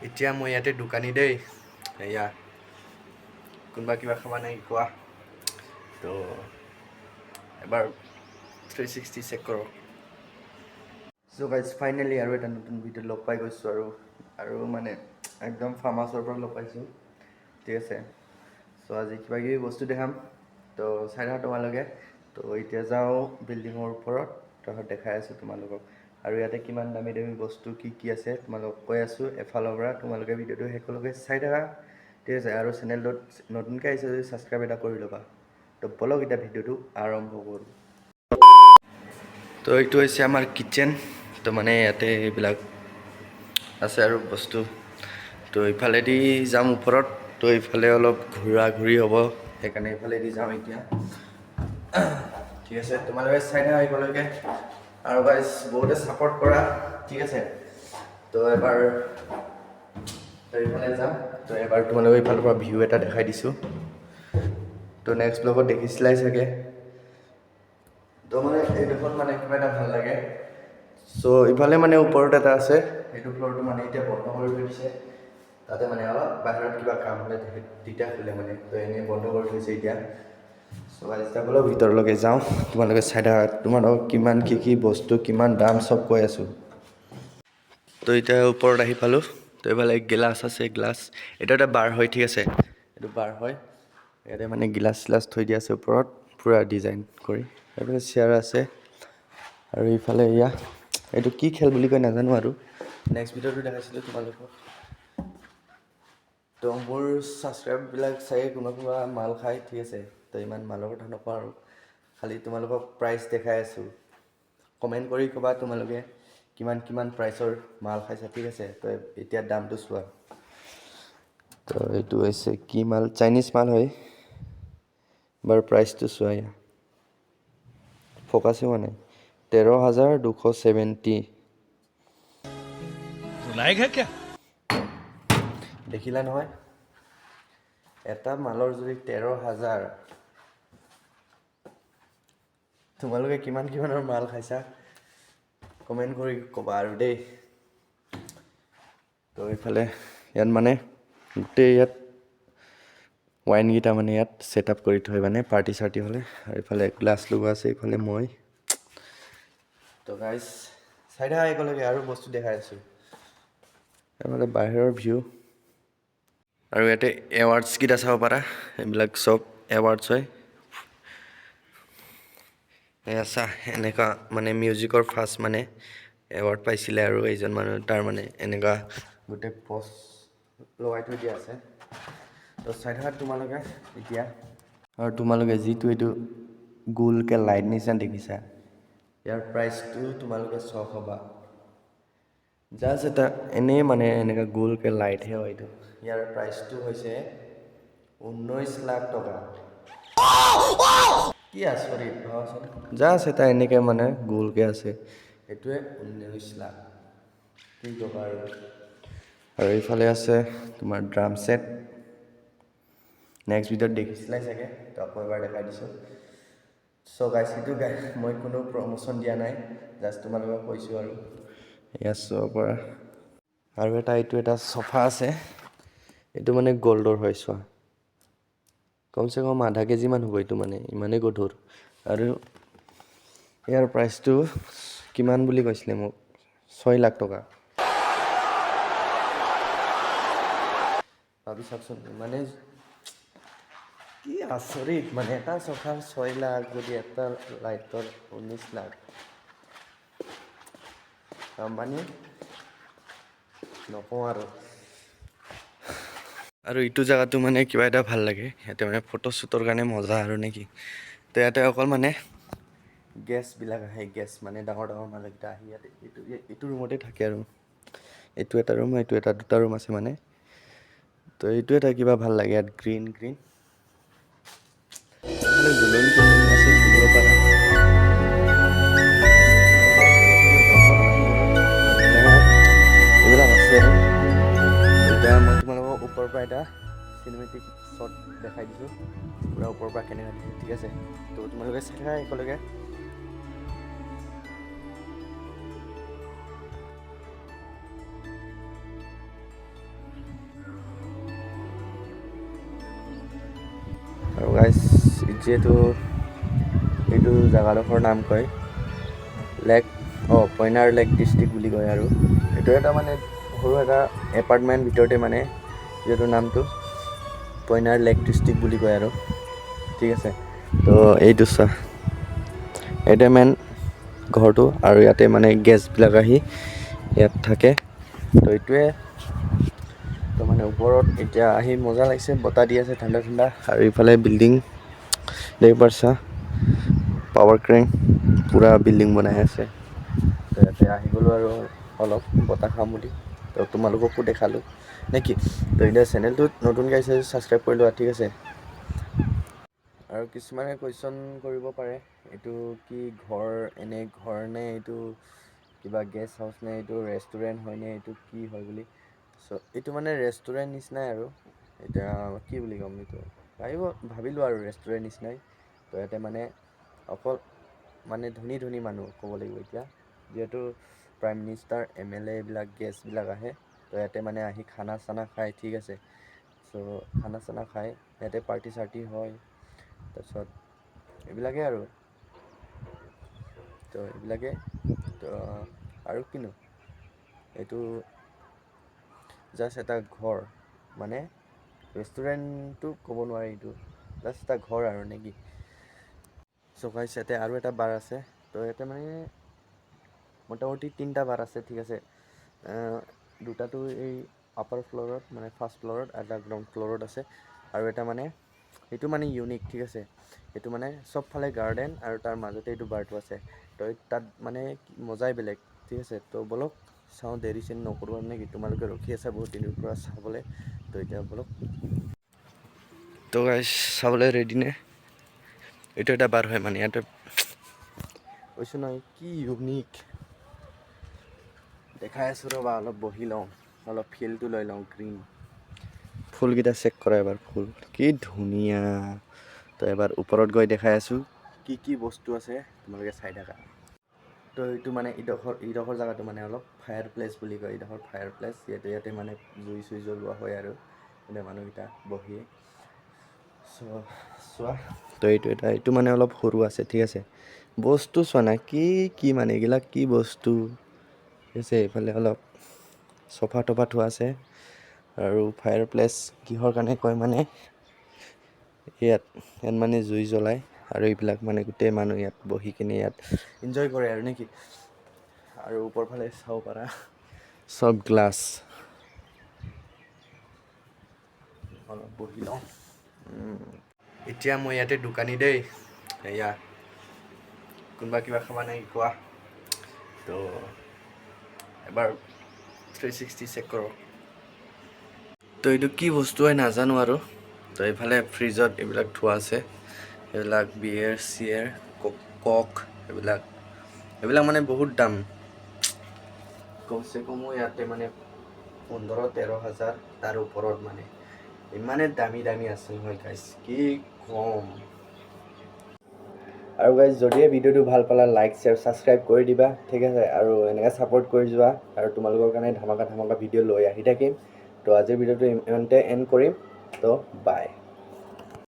এতিয়া মই ইয়াতে দোকানী দেই এয়া কোনোবা কিবা খাবা নাই কোৱা তো এবাৰ 360 চেক কৰক সো গাইজ ফাইনেলি আৰু এটা নতুন ভিডিঅ' লগ পাই গৈছোঁ আৰু মানে একদম ফাৰ্মাছৰ পৰা লগ পাইছোঁ ঠিক আছে সো আজি কিবা কিবি বস্তু দেখাম তো চাই থাকা তোমালোকে তো এতিয়া যাওঁ বিল্ডিঙৰ ওপৰত তাৰপিছত দেখাই আছোঁ তোমালোকক আৰু ইয়াতে কিমান দামী দামী বস্তু কি আছে তোমালোকক কৈ আছোঁ এফালৰ পৰা তোমালোকে ভিডিঅ'টো শেষলৈকে চাই থাকা ঠিক আছে আৰু চেনেলটোত নতুনকৈ আহিছে যদি ছাবস্ক্ৰাইব এটা কৰি ল'বা তো বলক এতিয়া ভিডিঅ'টো আৰম্ভ কৰোঁ তো এইটো হৈছে আমাৰ কিটচেন তো মানে ইয়াতে এইবিলাক আছে আৰু বস্তু তো ইফালেদি যাম ওপৰত তো ইফালে অলপ ঘূৰা ঘূৰি হ'ব সেইকাৰণে ইফালেদি যাম এতিয়া ঠিক আছে তোমালোকে চাই থাকা এইফালৈকে আৰু গাইজ বহুতে ছাপোৰ্ট কৰা ঠিক আছে তো এবাৰ এইফালে যাম তো এবাৰ তোমালোকে ইফালৰ পৰা ভিউ এটা দেখাই দিছোঁ তো নেক্সট ব্লগত দেখিছিলাই চাগে তো মানে এইডোখৰত মানে কিবা এটা ভাল লাগে চ' ইফালে মানে ওপৰত এটা আছে সেইটো ফ্ল'ৰটো মানে এতিয়া বন্ধ কৰি থৈ দিছে তাতে মানে অলপ বাহিৰত কিবা কাম হ'লে তেতিয়া খোলে মানে তো এনেই বন্ধ কৰি থৈছে এতিয়া চ' আজি যাবলৈ ভিতৰলৈকে যাওঁ তোমালোকে চাই থাকা তোমালোকক কিমান কি বস্তু কিমান দাম চব কৈ আছোঁ তো এতিয়া ওপৰত আহি পালোঁ তো এইফালে গিলাচ আছে গ্লাছ এইটো এটা বাৰ হয় ঠিক আছে এইটো বাৰ হয় ইয়াতে মানে গিলাচ চিলাচ থৈ দিয়া আছে ওপৰত পূৰা ডিজাইন কৰি এইফালে চেয়াৰ আছে আৰু ইফালে এয়া এইটো কি খেল বুলি কয় নাজানো আৰু নেক্সট ভিডিঅ'টো দেখাইছিলোঁ তোমালোকক তো মোৰ ছাবস্ক্ৰাইববিলাক চাই কোনোবা মাল খায় ঠিক আছে তো ইমান মালৰ কথা নকওঁ আৰু খালি তোমালোকক প্ৰাইচ দেখাই আছোঁ কমেণ্ট কৰি ক'বা তোমালোকে কিমান প্ৰাইচৰ মাল খাইছা ঠিক আছে তো এতিয়া দামটো চোৱা তো এইটো হৈছে কি মাল চাইনিজ মাল হয় বাৰু প্ৰাইচটো চোৱা ইয়া ফ'কাছে হোৱা নাই 13,270 দেখিলা নহয় এটা মালৰ যদি 13,000 তোমালোকে কিমানৰ মাল খাইছা কমেণ্ট কৰি ক'বা আৰু দেই তো এইফালে ইয়াত মানে গোটেই ইয়াত ৱাইনকেইটা মানে ইয়াত ছেট আপ কৰি থয় মানে পাৰ্টি চাৰ্টি হ'লে আৰু এইফালে গ্লাছ লগোৱা আছে এইফালে মই তো গাইজ চাই থাকা একেলগে আৰু বস্তু দেখাই আছোঁ এইফালে বাহিৰৰ ভিউ আৰু ইয়াতে এৱাৰ্ডছকেইটা চাব পাৰা এইবিলাক চব এৱাৰ্ডছ হয় এয়া চা এনেকুৱা মানে মিউজিকৰ ফাৰ্ষ্ট মানে এৱাৰ্ড পাইছিলে আৰু এইজন মানুহ তাৰ মানে এনেকুৱা গোটেই পষ্ট লগাই থৈ দিয়া আছে তো চাই থাকা তোমালোকে এতিয়া আৰু তোমালোকে যিটো এইটো গোলকৈ লাইট নিচিনা দেখিছা ইয়াৰ প্ৰাইচটো তোমালোকে চখ হ'বা জাষ্ট এটা এনেই মানে এনেকুৱা গোলকৈ লাইটহে হয় এইটো ইয়াৰ প্ৰাইচটো হৈছে 19 লাখ টকা কি আচৰিত ভাবাচোন জাষ্ট এটা এনেকৈ মানে গোলকৈ আছে এইটোৱে 19 লাখ কি ক'বা আৰু এইফালে আছে তোমাৰ ড্ৰাম ছেট নেক্সট ভিডিঅ'ত দেখিছিলাই চাগে তো আকৌ এবাৰ দেখাই দিছোঁ চ' গাইছ সেইটো মই কোনো প্ৰমোশ্যন দিয়া নাই জাষ্ট তোমালোকক কৈছোঁ আৰু এয়া চাব পৰা আৰু এইটো এটা চফা আছে এইটো মানে গ'ল্ডৰ হয় চোৱা কমচে কম আধা কেজিমান হ'ব এইটো মানে ইমানেই গধুৰ আৰু ইয়াৰ প্ৰাইচটো কিমান বুলি কৈছিলে মোক 6 লাখ টকা ভাবি চাওকচোন মানে কি আচৰিত মানে এটা চফাৰ 6 লাখ যদি এটা লাইটৰ 19 লাখ আম্বানী নকওঁ আৰু ইটো জেগাটো মানে কিবা এটা ভাল লাগে ইয়াতে মানে ফটো শ্বুটৰ কাৰণে মজা আৰু নেকি তো ইয়াতে অকল মানে গেছবিলাক আহে গেছ মানে ডাঙৰ মানুহকেইটা আহি ইয়াতে এইটো ৰুমতে থাকে আৰু এইটো এটা ৰুম এইটো এটা দুটা ৰুম আছে মানে তো এইটো এটা কিবা ভাল লাগে ইয়াত গ্ৰীণ জুলনি আছে খেলিব পাৰা এইবিলাক আছে আৰু এতিয়া মই তোমালোকক ওপৰৰ পৰা এটা চিনেমেটিক শ্বট দেখাই দিছোঁ পূৰা ওপৰৰ পৰা কেনেকৈ দিছোঁ ঠিক আছে তো তোমালোকে চাই থাকা একেলগে গাইজ যিহেতু এইটো জেগাডোখৰ নাম কয় লেক পইনাৰ লেক ডিষ্ট্ৰিক্ট বুলি কয় আৰু এইটো এটা মানে সৰু এটা এপাৰ্টমেণ্ট ভিতৰতে মানে যিহেতু নামটো পইনাৰ লেক ডিষ্ট্ৰিক্ট বুলি কয় আৰু ঠিক আছে। তো এইটো চা এইটোৱে মেইন ঘৰটো আৰু ইয়াতে মানে গেছবিলাক আহি ইয়াত থাকে। তো এইটোৱে তো মানে ওপৰত এতিয়া আহি মজা লাগিছে, বতাহ দি আছে ঠাণ্ডা ঠাণ্ডা আৰু ইফালে বিল্ডিং দেখিব পাৰছা, পাৱাৰ ক্ৰেন পূৰা বিল্ডিং বনাই আছে। তো ইয়াতে আহি গ'লোঁ আৰু অলপ বতাহ খাম বুলি, তো তোমালোককো দেখালোঁ নেকি। তো এতিয়া চেনেলটোত নতুনকৈ আহিছে ছাবস্ক্ৰাইব কৰি লোৱা ঠিক আছে। আৰু কিছুমানে কুৱেশ্যন কৰিব পাৰে এইটো কি ঘৰ, এনে ঘৰ নে এইটো কিবা গেষ্ট হাউচ নে এইটো ৰেষ্টুৰেণ্ট হয়নে এইটো কি হয় বুলি। চ' এইটো মানে ৰেষ্টুৰেণ্ট নিচিনাই আৰু এতিয়া কি বুলি ক'ম, এইটো ভাবিলোঁ আৰু ৰেষ্টুৰেণ্ট নিচিনাই। তো ইয়াতে মানে অকল মানে ধনী ধনী মানুহ ক'ব লাগিব এতিয়া, যিহেতু প্ৰাইম মিনিষ্টাৰ MLA এইবিলাক গেষ্টবিলাক আহে। তো ইয়াতে মানে আহি খানা চানা খায় ঠিক আছে। চ' খানা চানা খায় ইয়াতে, পাৰ্টি চাৰ্টি হয় তাৰপিছত এইবিলাকেই আৰু। তো এইবিলাকে তো আৰু কিনো, এইটো জাষ্ট এটা ঘৰ, মানে ৰেষ্টুৰেণ্টটো ক'ব নোৱাৰি, এইটো জাষ্ট এটা ঘৰ আৰু নেকি। চ' গাইছ ইয়াতে আৰু এটা বাৰ আছে। তো ইয়াতে মানে মোটামুটি 3টা বাৰ আছে ঠিক আছে। দুটাটো এই আপাৰ ফ্ল'ৰত মানে ফাৰ্ষ্ট ফ্ল'ৰত, এটা গ্ৰাউণ্ড ফ্ল'ৰত আছে আৰু এটা মানে এইটো মানে ইউনিক ঠিক আছে। এইটো মানে চবফালে গাৰ্ডেন আৰু তাৰ মাজতে এইটো বাৰটো আছে। তো তাত মানে মজাই বেলেগ ঠিক আছে। তো ব'লক চাওঁ, দেৰি চেৰি নকৰোঁ আৰু নেকি, তোমালোকে ৰখি আছা বহুত দিনৰ পৰা চাবলৈ। তো এতিয়া ব'লক। তো গাইছ চাবলৈ ৰেডি নে? এইটো এটা বাৰ হয় মানে ইয়াতে কৈছোঁ নহয় কি ইউনিক দেখাই আছোঁ ৰ'বা, অলপ বহি লওঁ, অলপ ফিলটো লৈ লওঁ। গ্ৰীণ ফুলকেইটা চেক কৰা এবাৰ, ফুল কি ধুনীয়া। তো এবাৰ ওপৰত গৈ দেখাই আছোঁ কি কি বস্তু আছে, তোমালোকে চাই থাকা। তো এইটো মানে ইডোখৰ জেগাটো মানে অলপ ফায়াৰ প্লেচ বুলি কয়, ইডোখৰ ফায়াৰ প্লেচ। ইয়াতে মানে জুই চুই জ্বলোৱা হয় আৰু এতিয়া মানুহকেইটা বহি চোৱা। তো এইটো মানে অলপ সৰু আছে ঠিক আছে। বস্তু চোৱা নাই কি কি মানে এইবিলাক কি বস্তু ঠিক আছে। এইফালে অলপ চফা তফা থোৱা আছে আৰু ফায়াৰ প্লেচ কিহৰ কাৰণে কয় মানে ইয়াত মানে জুই জ্বলায় আৰু এইবিলাক মানে গোটেই মানুহ ইয়াত বহি কিনে ইয়াত এনজয় কৰে আৰু নেকি। আৰু ওপৰ ফালে চাব পাৰা চব গ্লাছ, অলপ বহি লওঁ। এতিয়া মই ইয়াতে দোকানী দেই, এয়া কোনোবা কিবা খাবা নেকি কোৱা। তো এবাৰ 360 চেক কৰক। তো এইটো কি বস্তু হয় নাজানো আৰু। তো এইফালে ফ্ৰিজত এইবিলাক থোৱা আছে, এইবিলাক বিয়েৰ চিয়েৰ কক এইবিলাক মানে বহুত দাম। কমচে কমো ইয়াতে মানে 15-13 হাজাৰ তাৰ ওপৰত, মানে ইমানে দামী দামী আছে নহয় গাইছ, কি কম। আৰু গাইজ যদিহে ভিডিঅ'টো ভাল পালা, লাইক শ্বেয়াৰ ছাবস্ক্ৰাইব কৰি দিবা ঠিক আছে। আৰু এনেকৈ ছাপোৰ্ট কৰি যোৱা, আৰু তোমালোকৰ কাৰণে ধামাকা ভিডিঅ' লৈ আহি থাকিম। তো আজিৰ ভিডিঅ'টো ইমানতে এণ্ড কৰিম। তো বাই।